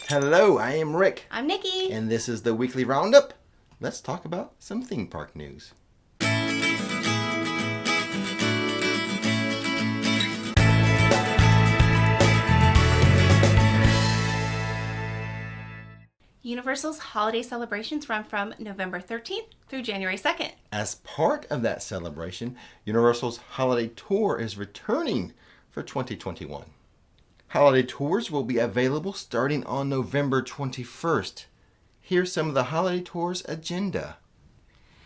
Hello, I am Rick. I'm Nikki. And this is the weekly roundup. Let's talk about some theme park news. Universal's holiday celebrations run from November 13th through January 2nd. As part of that celebration, Universal's holiday tour is returning for 2021. Holiday tours will be available starting on November 21st. Here's some of the holiday tours agenda.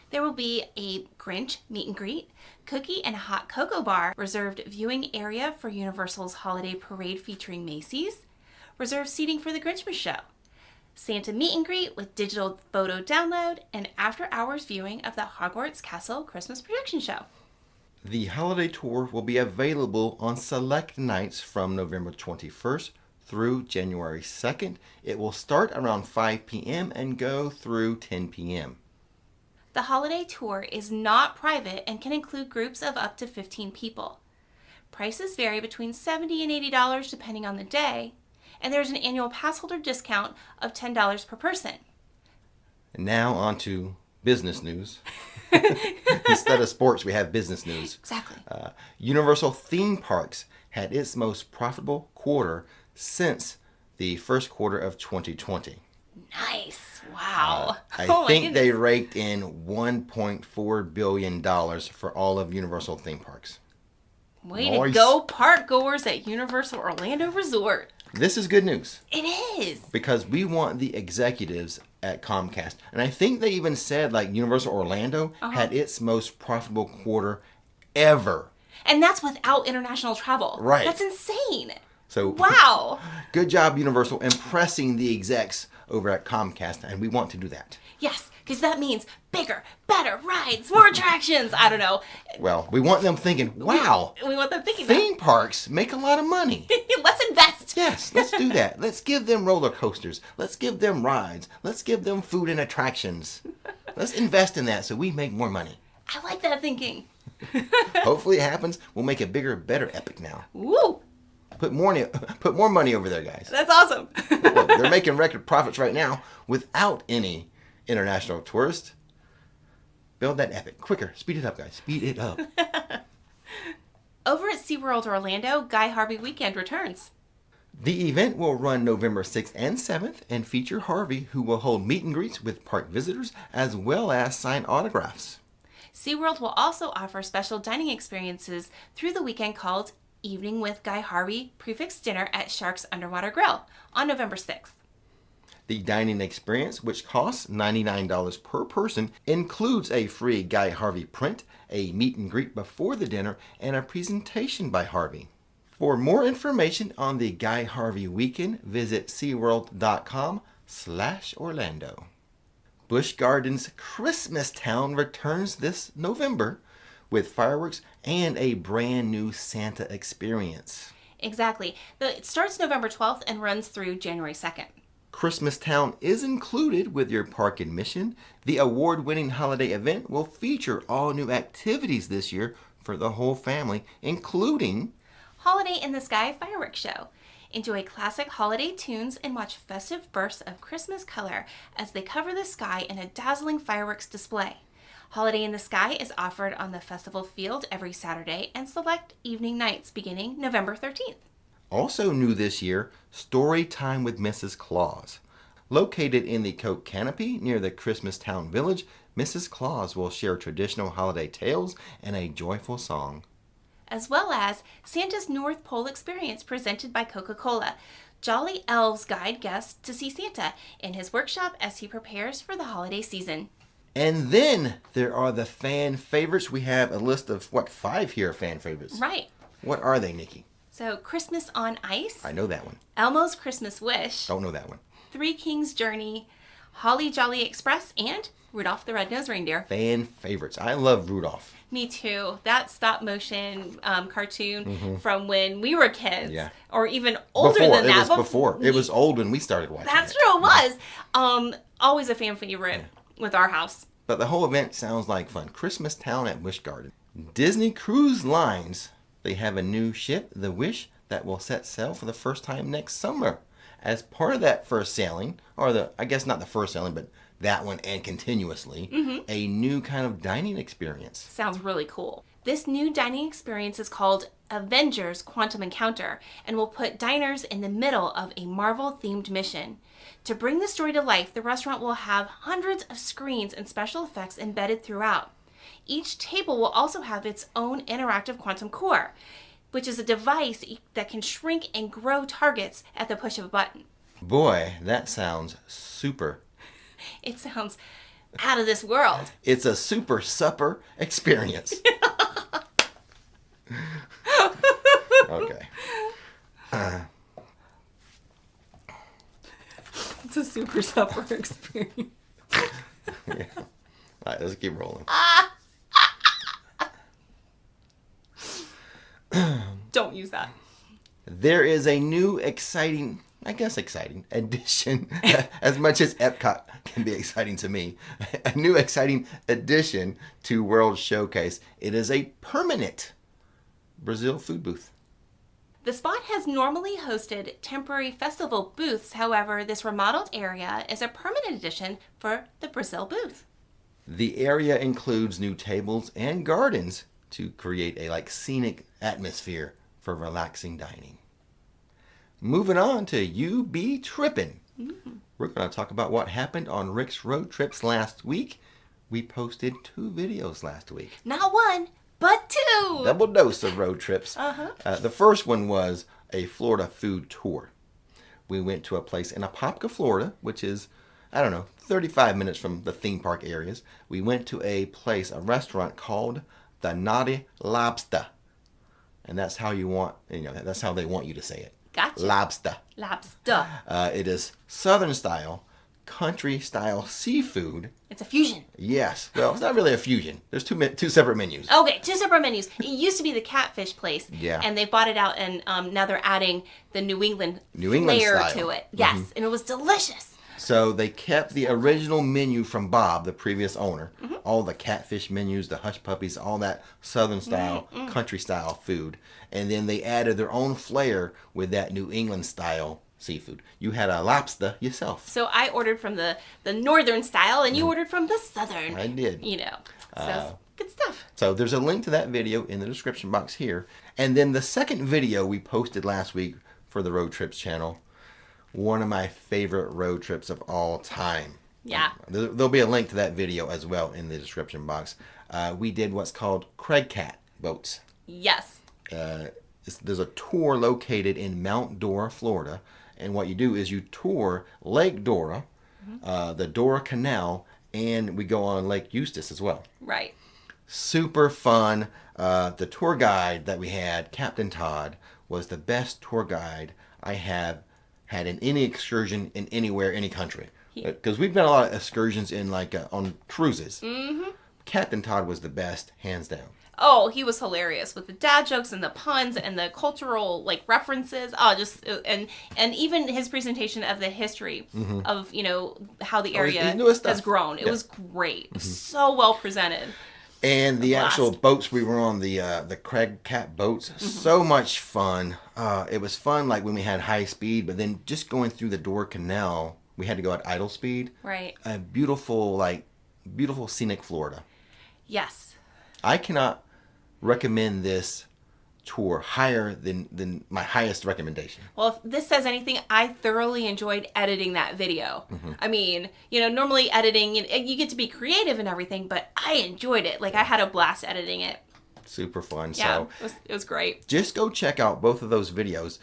There will be a Grinch meet and greet, cookie and hot cocoa bar, reserved viewing area for Universal's holiday parade featuring Macy's, reserved seating for the Grinchmas show, Santa meet and greet with digital photo download, and after-hours viewing of the Hogwarts Castle Christmas projection show. The holiday tour will be available on select nights from November 21st through January 2nd. It will start around 5 p.m. and go through 10 p.m. The holiday tour is not private and can include groups of up to 15 people. Prices vary between $70 and $80 depending on the day, and there's an annual pass holder discount of $10 per person. And now on to business news. Instead of sports, we have business news. Exactly. Universal Theme Parks had its most profitable quarter since the first quarter of 2020. Nice. Wow. I think they raked in $1.4 billion for all of Universal Theme Parks. Way to go, park goers at Universal Orlando Resort. This is good news. It is. Because we want the executives at Comcast. And I think they even said like Universal Orlando had its most profitable quarter ever. And that's without international travel. Right. That's insane. So wow. Good job, Universal, impressing the execs over at Comcast. And we want to do that. Yes, because that means bigger, better rides, more attractions. I don't know. Well, we want them thinking, wow. We want them thinking theme parks make a lot of money. Let's invest. Yes, let's do that. Let's give them roller coasters. Let's give them rides. Let's give them food and attractions. Let's invest in that so we make more money. I like that thinking. Hopefully it happens. We'll make a bigger, better Epic now. Woo! Put more money over there, guys. That's awesome. Look, they're making record profits right now without any international tourists. Build that Epic. Quicker. Speed it up, guys. Speed it up. Over at SeaWorld Orlando, Guy Harvey Weekend returns. The event will run November 6th and 7th and feature Harvey, who will hold meet and greets with park visitors as well as sign autographs. SeaWorld will also offer special dining experiences through the weekend called Evening with Guy Harvey Prefix Dinner at Shark's Underwater Grill on November 6th. The dining experience, which costs $99 per person, includes a free Guy Harvey print, a meet and greet before the dinner, and a presentation by Harvey. For more information on the Guy Harvey weekend, visit SeaWorld.com/Orlando. Busch Gardens Christmas Town returns this November with fireworks and a brand new Santa experience. Exactly. It starts November 12th and runs through January 2nd. Christmas Town is included with your park admission. The award-winning holiday event will feature all new activities this year for the whole family, including Holiday in the Sky Fireworks Show. Enjoy classic holiday tunes and watch festive bursts of Christmas color as they cover the sky in a dazzling fireworks display. Holiday in the Sky is offered on the festival field every Saturday and select evening nights beginning November 13th. Also new this year, Story Time with Mrs. Claus. Located in the Coke Canopy near the Christmas Town Village, Mrs. Claus will share traditional holiday tales and a joyful song. As well as Santa's North Pole Experience presented by Coca-Cola. Jolly Elves guide guests to see Santa in his workshop as he prepares for the holiday season. And then there are the fan favorites. We have a list of, 5 here fan favorites? Right. What are they, Nikki? So, Christmas on Ice. I know that one. Elmo's Christmas Wish. Don't know that one. Three Kings Journey. Holly Jolly Express, and Rudolph the Red-Nosed Reindeer. Fan favorites. I love Rudolph. Me too. That stop motion cartoon from when we were kids. Yeah. Or even older than that. It was old when we started watching That's it. true, it was. Always a fan favorite with our house. But the whole event sounds like fun. Christmas Town at Busch Gardens. Disney Cruise Lines. They have a new ship, the Wish, that will set sail for the first time next summer. as part of that first sailing, or I guess not the first sailing, but that one and continuously, a new kind of dining experience. Sounds really cool. This new dining experience is called Avengers Quantum Encounter and will put diners in the middle of a Marvel-themed mission. To bring the story to life, the restaurant will have hundreds of screens and special effects embedded throughout. Each table will also have its own interactive quantum core, which is a device that can shrink and grow targets at the push of a button. Boy, that sounds super. It sounds out of this world. It's a super supper experience. Okay. It's a super supper experience. Yeah. All right, let's keep rolling. Don't use that. There is a new exciting addition, as much as Epcot can be exciting to me, a new exciting addition to World Showcase. It is a permanent Brazil food booth. The spot has normally hosted temporary festival booths. However, this remodeled area is a permanent addition for the Brazil booth. The area includes new tables and gardens to create a scenic atmosphere for relaxing dining. Moving on to You Be Trippin'. We're going to talk about what happened on Rick's Road Trips last week. We posted 2 videos last week. Not 1, but 2. Double dose of road trips. The first one was a Florida food tour. We went to a place in Apopka, Florida, which is, 35 minutes from the theme park areas. We went to a restaurant called the Naughty Lobster. And that's how that's how they want you to say it. Gotcha. Lobster. Lobster. It is Southern style, country style seafood. It's a fusion. Yes. Well, it's not really a fusion. There's two separate menus. Okay, 2 separate menus. It used to be the catfish place. Yeah. And they bought it out, and now they're adding the New England flair style to it. Yes, and it was delicious. So they kept the original menu from Bob, the previous owner. All the catfish menus, the hush puppies, all that Southern style, country style food. And then they added their own flair with that New England style seafood. You had a lobster yourself. So I ordered from the northern style, and you ordered from the southern. I did. So good stuff. So there's a link to that video in the description box here. And then the second video we posted last week for the Road Trips channel, one of my favorite road trips of all time. Yeah. There'll be a link to that video as well in the description box. We did what's called Craig Cat boats. Yes. There's a tour located in Mount Dora, Florida. And what you do is you tour Lake Dora, the Dora Canal, and we go on Lake Eustis as well. Right. Super fun. The tour guide that we had, Captain Todd, was the best tour guide I have had in any excursion in anywhere, any country. Because we've done a lot of excursions in on cruises. Captain Todd was the best, hands down. Oh, he was hilarious with the dad jokes and the puns and the cultural references. Oh, and even his presentation of the history of how the area has grown. It was great. It was so well presented. And the actual boats we were on, the Craig Cat boats, so much fun. It was fun when we had high speed, but then just going through the Dora Canal, we had to go at idle speed. Right. A beautiful scenic Florida. Yes. I cannot recommend this tour higher than my highest recommendation. Well, if this says anything, I thoroughly enjoyed editing that video. I mean, normally editing, you get to be creative and everything, but I enjoyed it. I had a blast editing it. Super fun. Yeah, so it was great. Just go check out both of those videos.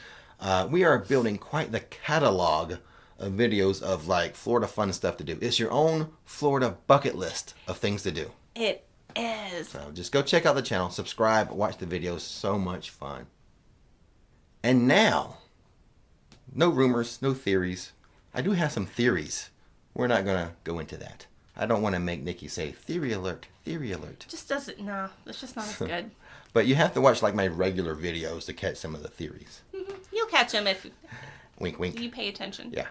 We are building quite the catalog of videos of Florida fun stuff to do. It's your own Florida bucket list of things to do. It is. So just go check out the channel, subscribe, watch the videos. So much fun. And now, no rumors, no theories. I do have some theories. We're not going to go into that. I don't want to make Nikki say, theory alert, theory alert. Just doesn't, no, it's just not as good. But you have to watch my regular videos to catch some of the theories. You'll catch them if wink, wink. You pay attention. Yeah.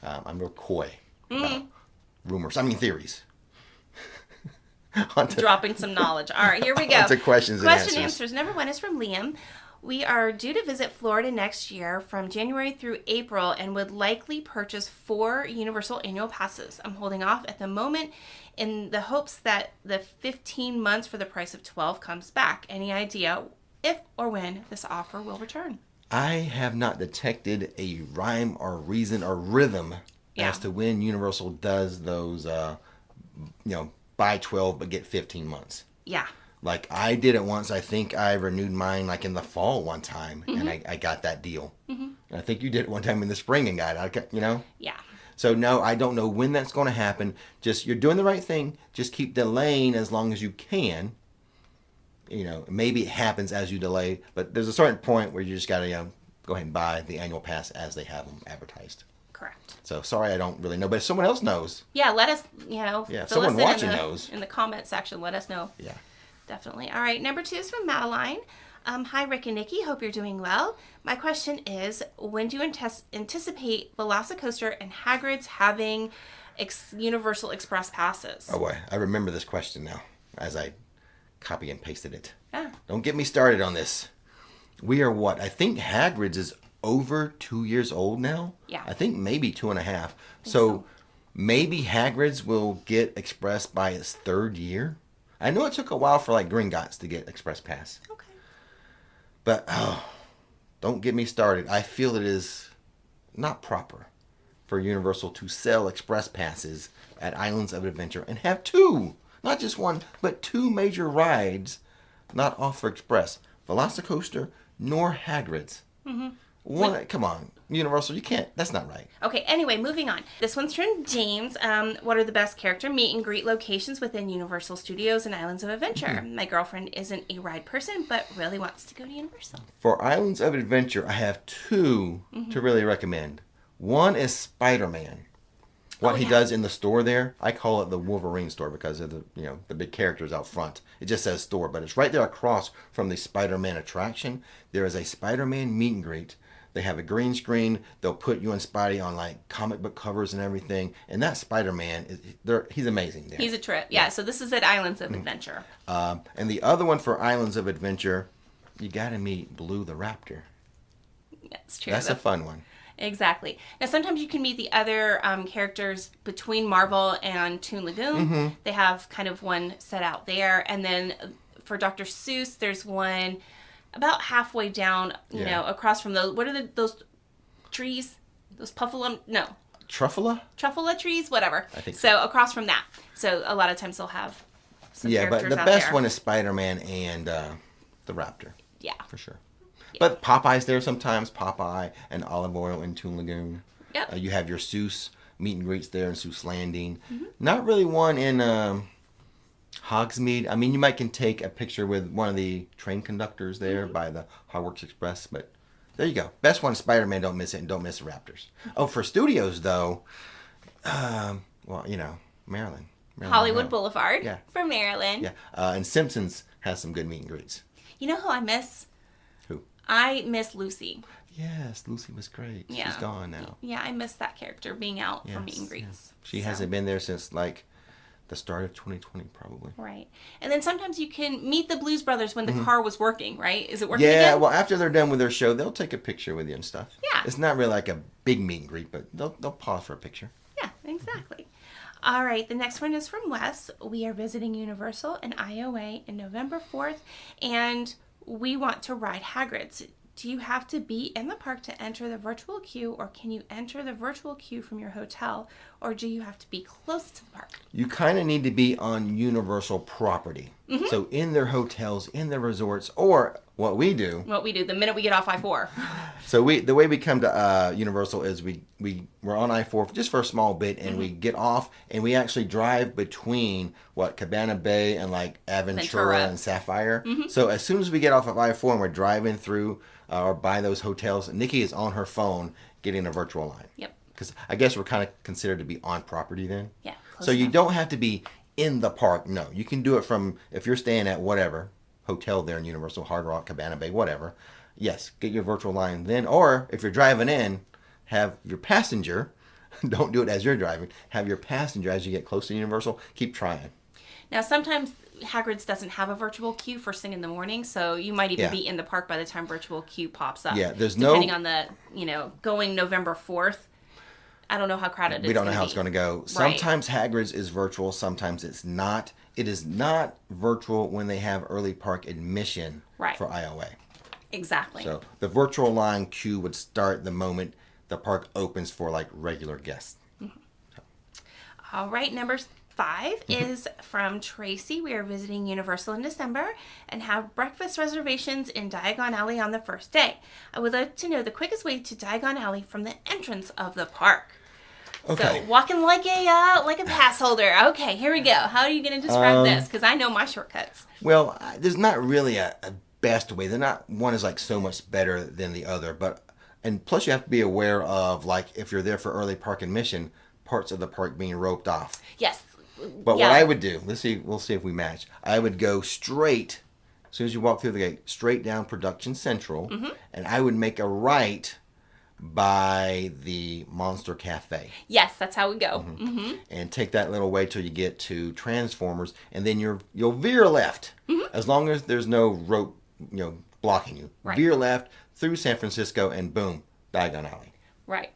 I'm real coy about theories. Dropping some knowledge. All right, here we go. On to questions and answers. Question answers. Number 1 is from Liam. We are due to visit Florida next year from January through April and would likely purchase 4 Universal annual passes. I'm holding off at the moment in the hopes that the 15 months for the price of 12 comes back. Any idea if or when this offer will return? I have not detected a rhyme or reason or rhythm as to when Universal does those, buy 12 but get 15 months. Yeah. Like I did it once. I think I renewed mine like in the fall one time, and I got that deal. And I think you did it one time in the spring and got it. Yeah. So no, I don't know when that's going to happen. Just you're doing the right thing. Just keep delaying as long as you can. Maybe it happens as you delay, but there's a certain point where you just got to go ahead and buy the annual pass as they have them advertised. Correct. So sorry, I don't really know, but if someone else knows. Yeah, let us, if someone watching knows. In the comment section, let us know. Yeah. Definitely. All right, number 2 is from Madeline. Hi, Rick and Nikki. Hope you're doing well. My question is, when do you anticipate Velocicoaster and Hagrid's having Universal Express passes? Oh boy, I remember this question now as I copy and pasted it. Yeah. Don't get me started on this. We are what? I think Hagrid's is over 2 years old now. Yeah. I think maybe 2.5. So maybe Hagrid's will get Express by its 3rd year. I know it took a while for like Gringotts to get Express Pass. Okay. But don't get me started. I feel it is not proper for Universal to sell Express Passes at Islands of Adventure and have 2, not just 1, but 2 major rides not offer Express. Velocicoaster nor Hagrid's. Come on, Universal, you can't. That's not right. Okay, anyway, moving on. This one's from James. What are the best character meet and greet locations within Universal Studios and Islands of Adventure? My girlfriend isn't a ride person, but really wants to go to Universal. For Islands of Adventure, I have 2 to really recommend. One is Spider-Man. What he does in the store there, I call it the Wolverine store because of the big characters out front. It just says store, but it's right there across from the Spider-Man attraction. There is a Spider-Man meet and greet. They have a green screen. They'll put you and Spidey on like comic book covers and everything. And that Spider-Man, he's amazing there. He's a trip. Yeah, so this is at Islands of Adventure. And the other one for Islands of Adventure, you got to meet Blue the Raptor. That's true. That's a fun one. Exactly. Now, sometimes you can meet the other characters between Marvel and Toon Lagoon. They have kind of one set out there. And then for Dr. Seuss, there's one about halfway down, across from those. What are those trees? Those puffalum? No. Truffula? Truffula trees? Whatever. I think so. Across from that. So a lot of times they'll have some characters but the out best there. one is Spider-Man and the Raptor. Yeah. For sure. Yeah. But Popeye's there sometimes. Popeye and Olive Oil in Toon Lagoon. Yep. You have your Seuss meet and greets there in Seuss Landing. Not really one in Hogsmeade. I mean, you can take a picture with one of the train conductors there by the Hogwarts Express, but there you go. Best one, Spider-Man. Don't miss it, and don't miss the Raptors. Oh, for studios though, Maryland. Hollywood Boulevard. Yeah. For Maryland. Yeah, and Simpsons has some good meet and greets. You know who I miss? Who? I miss Lucy. Yes, Lucy was great. Yeah. She's gone now. Yeah, I miss that character being out for meet and greets. Yes. She hasn't been there since like the start of 2020 probably. Right. And then sometimes you can meet the Blues Brothers when the car was working, right? Is it working Yeah, again? well, after they're done with their show, they'll take a picture with you and stuff. Yeah. It's not really like a big meet and greet, but they'll pause for a picture. Yeah, exactly. All right, the next one is from Wes. We are visiting Universal and IOA in November 4th, and we want to ride Hagrid's. Do you have to be in the park to enter the virtual queue, or can you enter the virtual queue from your hotel, or do you have to be close to the park? You kind of need to be on Universal property. So in their hotels, in their resorts, or what we do. The minute we get off I-4. So the way we come to Universal is we're on I-4 just for a small bit, and we get off, and we actually drive between Cabana Bay and like Aventura Ventura. and Sapphire. So as soon as we get off of I-4 and we're driving through or by those hotels, Nikki is on her phone getting a virtual line. Yep. Because I guess we're kind of considered to be on property then. Yeah. So you don't have to be in the park. No, you can do it from, if you're staying at whatever hotel there in Universal, Hard Rock, Cabana Bay, whatever. Yes, get your virtual line then. Or if you're driving in, have your passenger, don't do it as you're driving, have your passenger as you get close to Universal, keep trying. Now, sometimes Hagrid's doesn't have a virtual queue first thing in the morning, so you might even be in the park by the time virtual queue pops up. Yeah, there's depending on the, going November 4th. I don't know how crowded it's going to be. We don't know how it's going to go. Sometimes Hagrid's is virtual, sometimes it's not. It is not virtual when they have early park admission for IOA. Exactly. So the virtual line queue would start the moment the park opens for like regular guests. Mm-hmm. All right, number 5 is from Tracy. We are visiting Universal in December and have breakfast reservations in Diagon Alley on the first day. I would like to know the quickest way to Diagon Alley from the entrance of the park. Okay. So walking like a pass holder. Okay, here we go. How are you going to describe this? Because I know my shortcuts. Well, there's not really a best way. They're not, one is like so much better than the other, and plus you have to be aware of, like, if you're there for early park admission, parts of the park being roped off. Yes. But what I would do, we'll see if we match. I would go straight, as soon as you walk through the gate, straight down Production Central, and I would make a right by the Monster Cafe. Yes, that's how we go. And take that little way till you get to Transformers, and then you'll veer left, as long as there's no rope, blocking you. Right. Veer left through San Francisco, and boom, Diagon Alley. Right.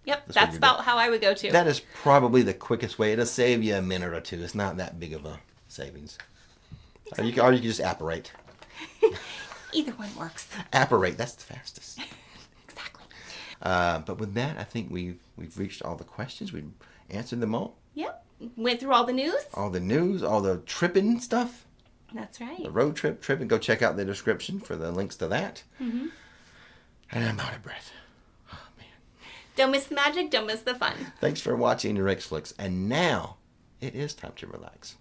Yep, that's about how I would go too. That is probably the quickest way. It'll save you a minute or two. It's not that big of a savings. Exactly. Or you can just apparate. Either one works. Apparate, that's the fastest. Exactly. But with that, I think we've reached all the questions. We've answered them all. Yep. Went through all the news. All the news, all the tripping stuff. That's right. The road tripping. Go check out the description for the links to that. And I'm out of breath. Oh, man. Don't miss the magic. Don't miss the fun. Thanks for watching Rix Flix. And now it is time to relax.